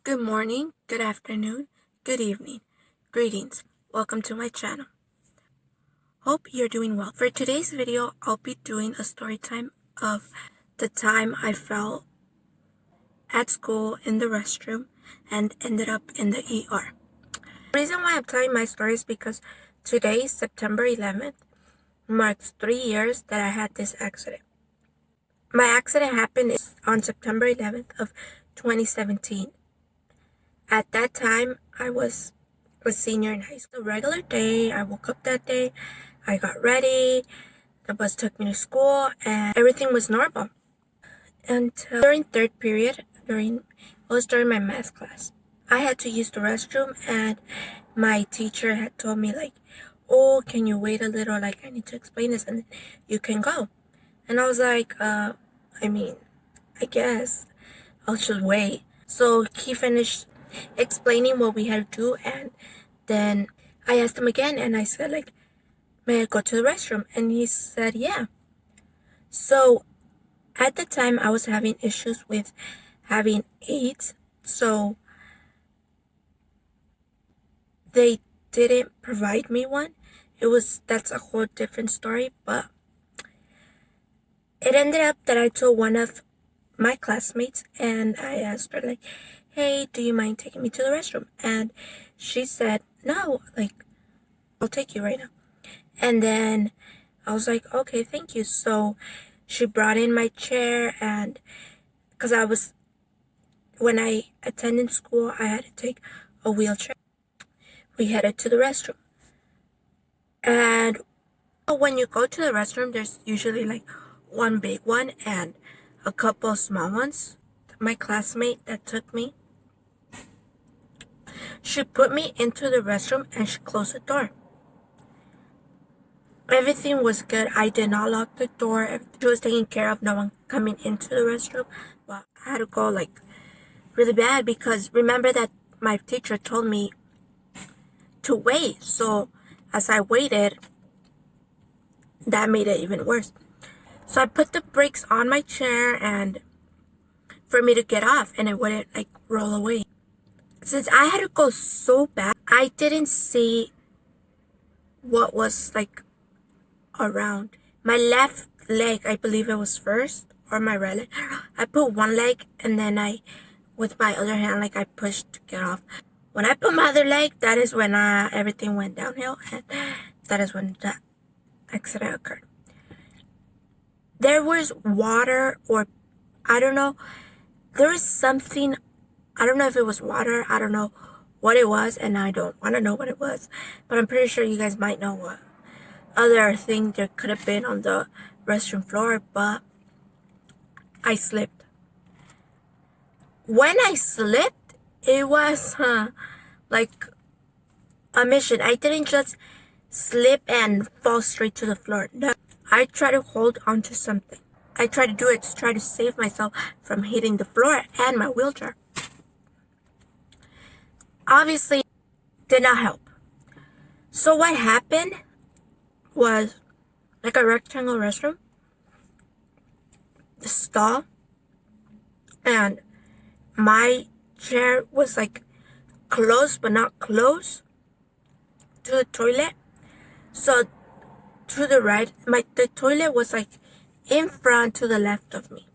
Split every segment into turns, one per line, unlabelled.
Good morning, good afternoon, good evening. Greetings. Welcome to my channel. Hope you're doing well. For today's video, I'll be doing a story time of the time I fell at school in the restroom and ended up in the ER. The reason why I'm telling my story is because today, September 11th, marks 3 years that I had this accident. My accident happened on September 11th of 2017. At that time, I was a senior in high school. A regular day, I woke up that day, I got ready, the bus took me to school, and everything was normal. Until during third period, during my math class, I had to use the restroom, and my teacher had told me oh, can you wait a little, I need to explain this, and you can go. And I was like, I guess I'll just wait. So he finished explaining what we had to do, and then I asked him again, and I said, may I go to the restroom? And he said, yeah. So at the time, I was having issues with having AIDS, so they didn't provide me one. That's a whole different story, but it ended up that I told one of my classmates, and I asked her, hey, do you mind taking me to the restroom? And she said, no, I'll take you right now. And then I was like, okay, thank you. So she brought in my chair, and because when I attended school, I had to take a wheelchair. We headed to the restroom. And when you go to the restroom, there's usually one big one and a couple small ones. My classmate that took me, she put me into the restroom and she closed the door. Everything was good. I did not lock the door. She was taking care of no one coming into the restroom. But I had to go really bad because remember that my teacher told me to wait. So as I waited, that made it even worse. So I put the brakes on my chair and for me to get off, and it wouldn't roll away. Since I had to go so bad, I didn't see what was around. My left leg, I believe it was first, or my right leg. I put one leg and then with my other hand, I pushed to get off. When I put my other leg, that is when everything went downhill, and that is when the accident occurred. There was water, or I don't know, there was something, I don't know if it was water, I don't know what it was, and I don't want to know what it was, but I'm pretty sure you guys might know what other thing there could have been on the restroom floor, but I slipped. When I slipped, it was like a mission. I didn't just slip and fall straight to the floor. No, I tried to hold onto something. I tried to do it to try to save myself from hitting the floor and my wheelchair. Obviously, did not help. So what happened was a rectangle restroom, the stall, and my chair was close but not close to the toilet. So to the right, the toilet was in front to the left of me,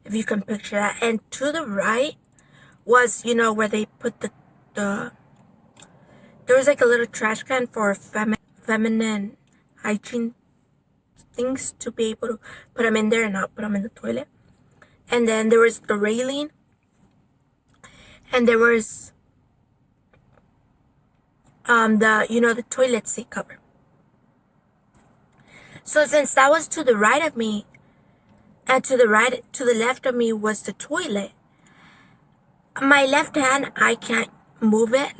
if you can picture that, and to the right was where they put the there was a little trash can for feminine hygiene things, to be able to put them in there and not put them in the toilet. And then there was the railing, and there was the toilet seat cover. So since that was to the right of me, and to the left of me was the toilet, my left hand, I can't move it.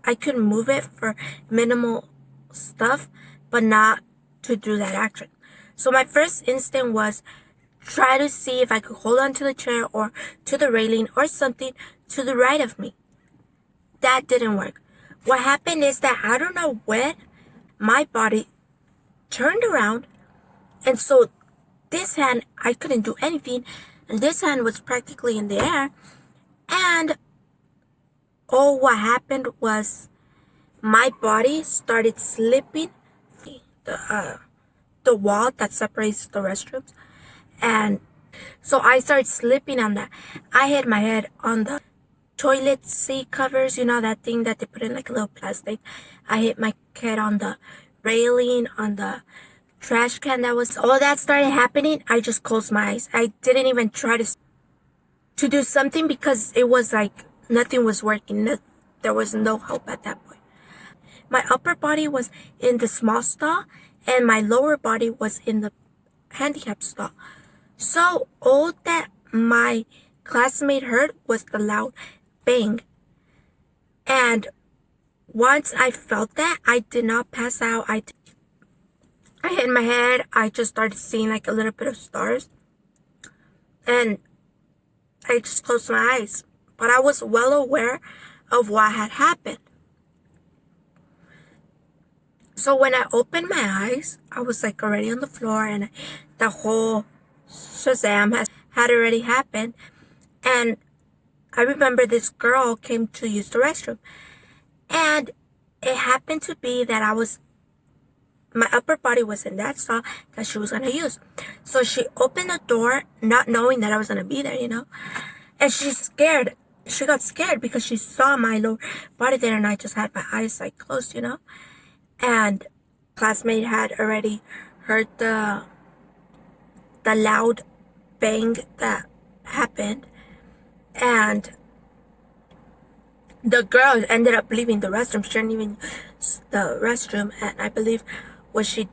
I could move it for minimal stuff, but not to do that action. So my first instinct was try to see if I could hold on to the chair or to the railing or something to the right of me. That didn't work. What happened is that I don't know when my body turned around, and so this hand, I couldn't do anything, and this hand was practically in the air, and all what happened was my body started slipping the the wall that separates the restrooms, and so I started slipping on that. I hit my head on the toilet seat covers, you know, that thing that they put in like a little plastic. I hit my head on the railing, on the trash can. That was all that started happening. I just closed my eyes. I didn't even try to do something because it was like nothing was working. There was no hope at that point. My upper body was in the small stall and my lower body was in the handicap stall. So all that my classmate heard was the loud bang. And once I felt that, I did not pass out. I hit my head. I just started seeing like a little bit of stars. And I just closed my eyes. But I was well aware of what had happened. So when I opened my eyes, I was like already on the floor and the whole Shazam had already happened. And I remember this girl came to use the restroom. And it happened to be that my upper body was in that stall that she was going to use. So she opened the door, not knowing that I was going to be there, you know. And she's scared. She got scared because she saw my lower body there and I just had my eyes like closed, you know. And classmate had already heard the loud bang that happened. And the girl ended up leaving the restroom. She didn't even use the restroom. And I believe what she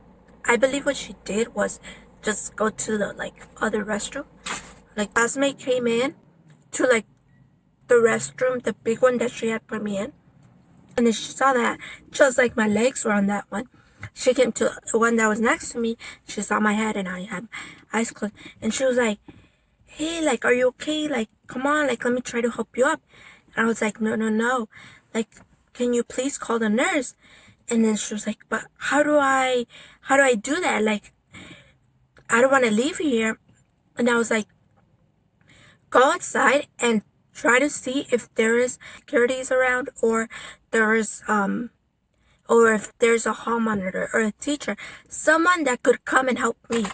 did was just go to the like other restroom. Like classmate came in to like the restroom, the big one that she had put me in. And then she saw that just like my legs were on that one. She came to the one that was next to me. She saw my head and I had my eyes closed. And she was like, hey, like, are you okay? Like, come on, like, let me try to help you up. And I was like, no. Like, can you please call the nurse? And then she was like, but how do I do that? Like, I don't want to leave here. And I was like, go outside and try to see if there is securities around or if there's a hall monitor or a teacher, someone that could come and help me.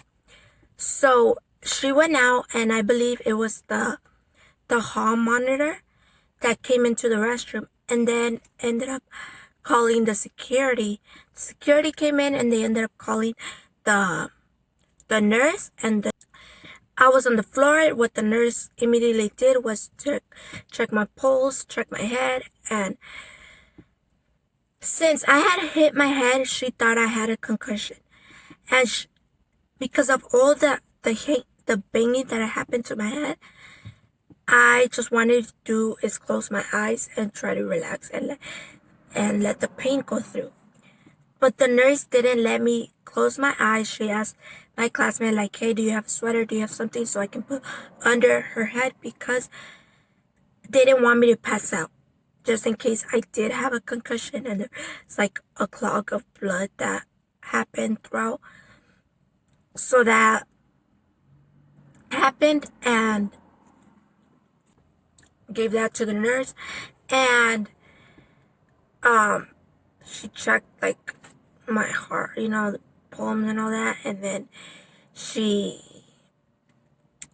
So she went out and I believe it was the hall monitor that came into the restroom and then ended up calling the security. Security came in and they ended up calling the nurse and I was on the floor. What the nurse immediately did was to check my pulse, check my head, and since I had hit my head, she thought I had a concussion. And because of all the banging that happened to my head, I just wanted to do is close my eyes and try to relax and let the pain go through. But the nurse didn't let me close my eyes. She asked my classmate, like, hey, do you have a sweater? Do you have something so I can put under her head? Because they didn't want me to pass out. Just in case I did have a concussion and there's like a clog of blood that happened throughout. So that happened and gave that to the nurse. And she checked like my heart, you know, the pulse and all that, and then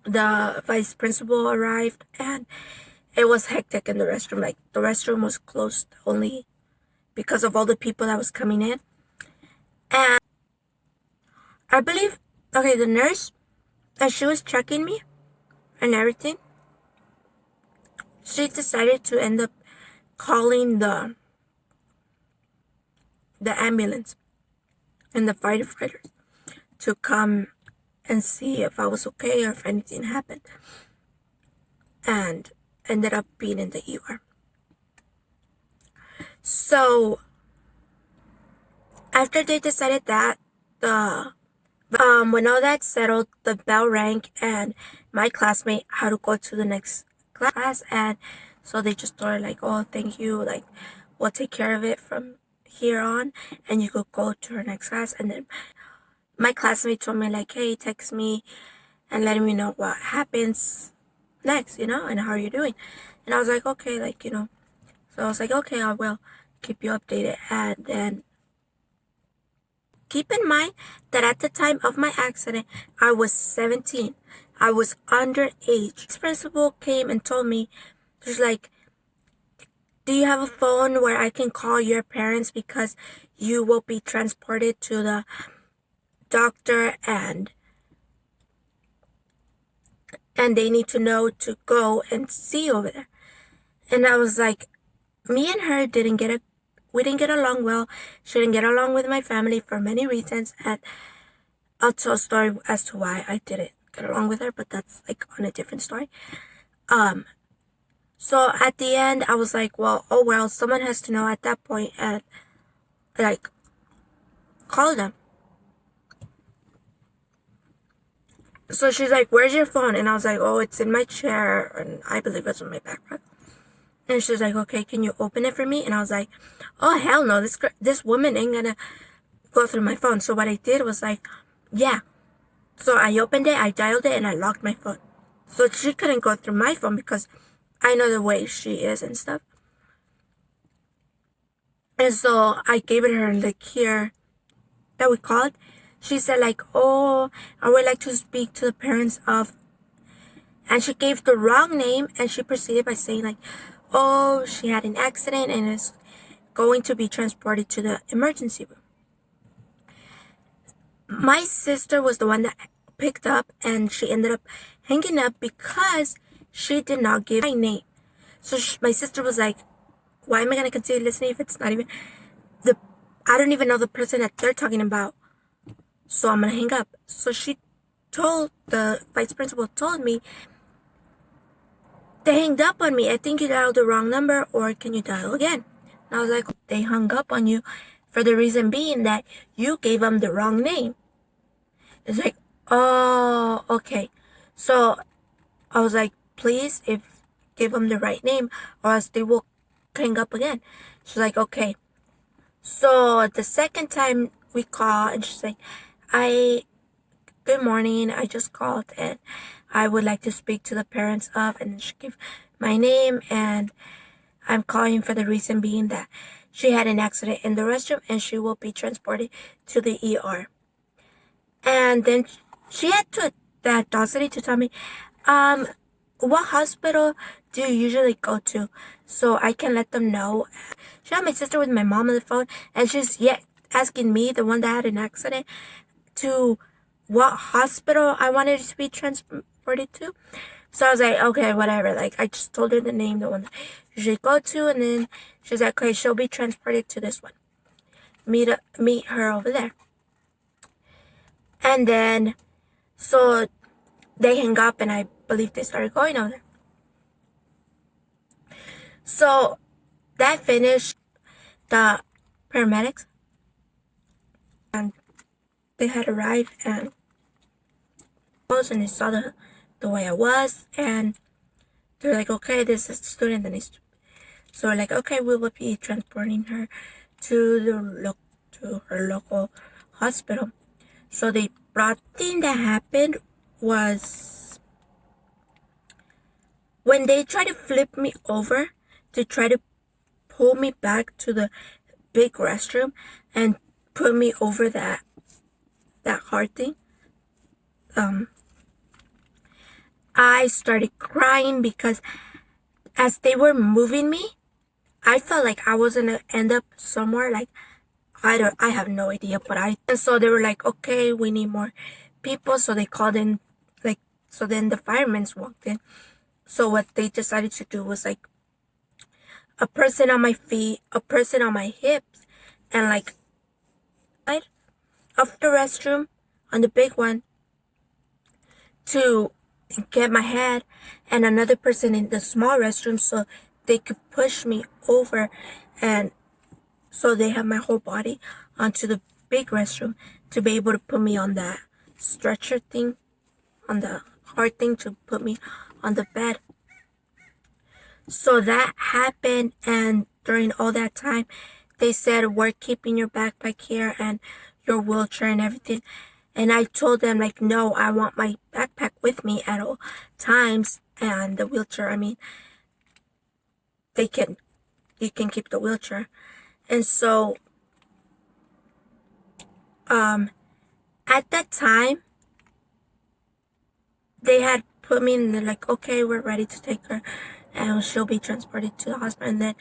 the vice principal arrived and it was hectic in the restroom. Like the restroom was closed only because of all the people that was coming in. And I believe, okay, the nurse, as she was checking me and everything, she decided to end up calling the ambulance and the firefighters to come and see if I was okay or if anything happened. And ended up being in the ER. So after they decided that, when all that settled, the bell rang and my classmate had to go to the next class, and so they just told her like, oh, thank you, like we'll take care of it from here on and you could go to her next class. And then my classmate told me like, hey, text me and let me know what happens next, you know, and how you're doing. And I was like, okay, like, you know. So I was like, okay, I will keep you updated. And then keep in mind that at the time of my accident, I was 17. I was underage. This principal came and told me, she's like, do you have a phone where I can call your parents because you will be transported to the doctor and they need to know to go and see over there. And I was like, me and her we didn't get along well. She didn't get along with my family for many reasons, and I'll tell a story as to why I didn't get along with her, but that's like on a different story. So at the end I was like, well, oh well, someone has to know at that point, and like call them. So she's like, where's your phone? And I was like, oh, it's in my chair, and I believe it's in my backpack. And she's like, okay, can you open it for me? And I was like, oh, hell no, this woman ain't gonna go through my phone. So what I did was like, yeah. So I opened it, I dialed it, and I locked my phone. So she couldn't go through my phone because I know the way she is and stuff. And so I gave it her, like, here that we called. She said, like, oh, I would like to speak to the parents of, and she gave the wrong name, and she proceeded by saying, like, oh, she had an accident and is going to be transported to the emergency room. My sister was the one that picked up, and she ended up hanging up because she did not give my name. So my sister was like, why am I going to continue listening if it's not even I don't even know the person that they're talking about. So I'm going to hang up. So the vice principal told me, they hanged up on me. I think you dialed the wrong number, or can you dial again? And I was like, they hung up on you for the reason being that you gave them the wrong name. It's like, oh, okay. So I was like, please, give them the right name, or else they will hang up again. She's like, okay. So the second time we call, and she's like, good morning, I just called and I would like to speak to the parents of, and she gave my name, and I'm calling for the reason being that she had an accident in the restroom and she will be transported to the ER. And then she had the audacity to tell me, what hospital do you usually go to so I can let them know? She had my sister with my mom on the phone, and she's yet asking me, the one that had an accident, to what hospital I wanted to be transported to. So I was like, okay, whatever. Like, I just told her the name, the one that you should go to, and then she's like, okay, she'll be transported to this one. Meet her over there. And then, so they hang up, and I believe they started going over there. So that finished. The paramedics, and they had arrived, and they saw the way I was, and they're like, okay, this is the student that needs to. So we're like, okay, we will be transporting her to her local hospital. So the thing that happened was when they tried to flip me over to try to pull me back to the big restroom and put me over that hard thing. I started crying because as they were moving me, I felt like I was gonna end up somewhere, like, I have no idea, and so they were like, okay, we need more people. So they called in, like, so then the firemen walked in. So what they decided to do was, like, a person on my feet, a person on my hips, and, like, side of the restroom on the big one to get my head, and another person in the small restroom so they could push me over, and so they have my whole body onto the big restroom to be able to put me on that stretcher thing, on the hard thing to put me on the bed. So that happened, and during all that time, they said, we're keeping your backpack here and your wheelchair and everything. And I told them, like, no, I want my backpack with me at all times, and the wheelchair, I mean, they can you can keep the wheelchair. And so at that time, they had put me in, they're like, okay, we're ready to take her and she'll be transported to the hospital. And then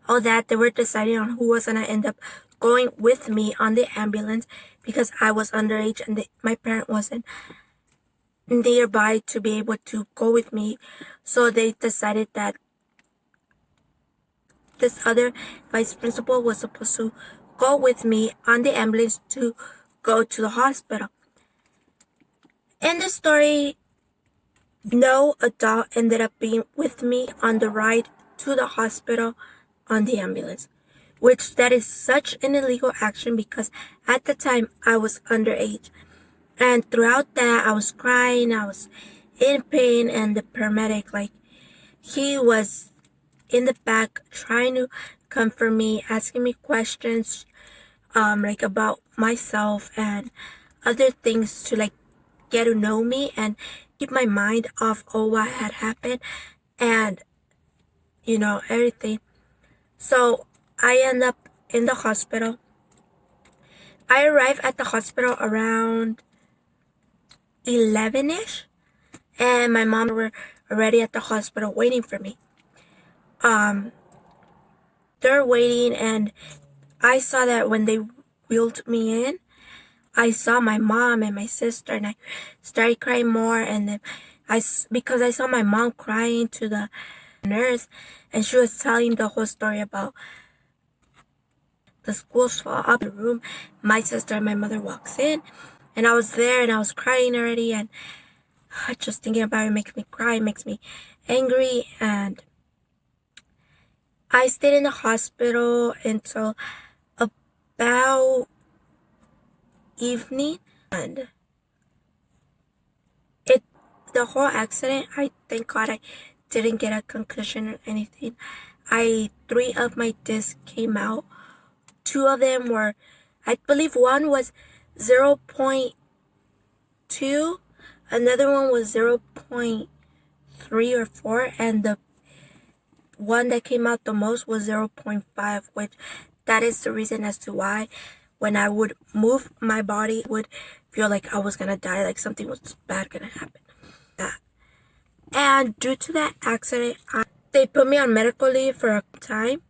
all that, they were deciding on who was going to end up going with me on the ambulance because I was underage and my parent wasn't nearby to be able to go with me. So they decided that this other vice principal was supposed to go with me on the ambulance to go to the hospital. In the story, no adult ended up being with me on the ride to the hospital on the ambulance, which that is such an illegal action because at the time I was underage. And throughout that, I was crying, I was in pain, and the paramedic, like, he was in the back trying to comfort me, asking me questions, like about myself and other things to like get to know me and keep my mind off all what had happened and everything. So I end up in the hospital. I arrived at the hospital around 11ish, and my mom were already at the hospital waiting for me. They're waiting, and I saw that when they wheeled me in, I saw my mom and my sister, and I started crying more. And then because I saw my mom crying to the nurse, and she was telling the whole story about the school's fault. Up in the room, my sister and my mother walks in, and I was there, and I was crying already, and just thinking about it makes me cry, makes me angry. And I stayed in the hospital until about evening, and the whole accident, I thank God I didn't get a concussion or anything. 3 of my discs came out. 2 of them were, I believe one was 0.2, another one was 0.3 or 4, and the one that came out the most was 0.5, which that is the reason as to why when I would move my body, it would feel like I was gonna die, like something was bad gonna happen. And due to that accident, they put me on medical leave for a time.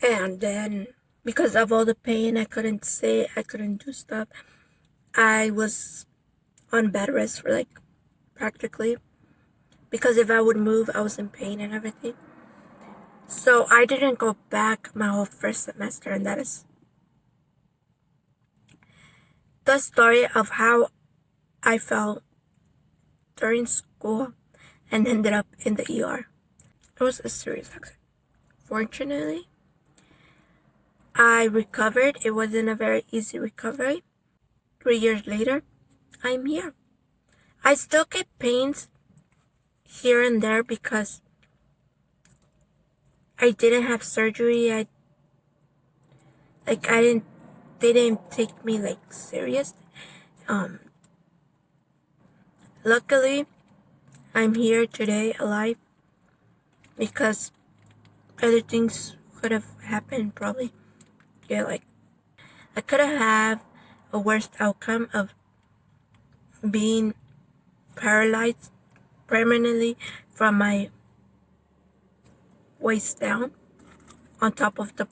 And then because of all the pain, I couldn't sit, I couldn't do stuff. I was on bed rest for like practically, because if I would move, I was in pain and everything. So I didn't go back my whole first semester, and that is the story of how I felt during school and ended up in the ER. It was a serious accident. Fortunately, I recovered. It wasn't a very easy recovery. 3 years later, I'm here. I still get pains here and there because I didn't have surgery. They didn't take me like serious. Luckily, I'm here today alive because other things could have happened probably. Yeah, like I could have had a worse outcome of being paralyzed permanently from my waist down, on top of the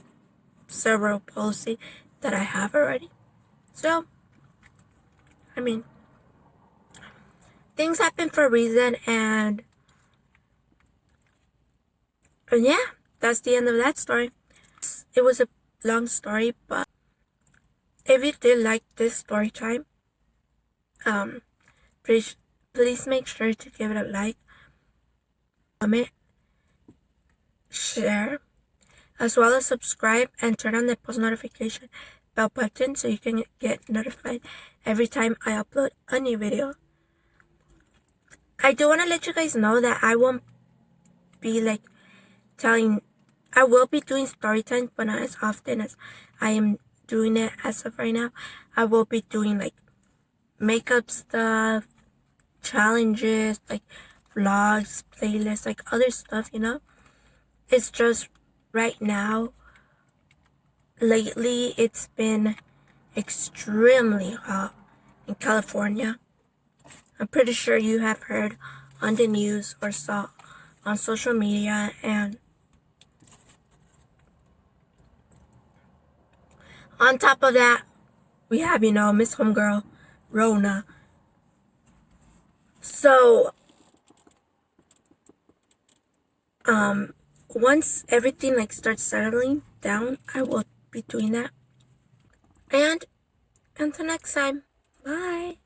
cerebral palsy that I have already. So, I mean, things happen for a reason, and yeah, that's the end of that story. It was a long story, but if you did like this story time, please make sure to give it a like, comment, share, as well as subscribe and turn on the post notification bell button so you can get notified every time I upload a new video. I do want to let you guys know that I won't be like I will be doing story time, but not as often as I am doing it as of right now. I will be doing like makeup stuff, challenges, like vlogs, playlists, like other stuff, It's just right now, lately, it's been extremely hot in California. I'm pretty sure you have heard on the news or saw on social media. And on top of that, we have, Miss Homegirl, Rona. So, once everything like starts settling down, I will be doing that. And until next time, bye.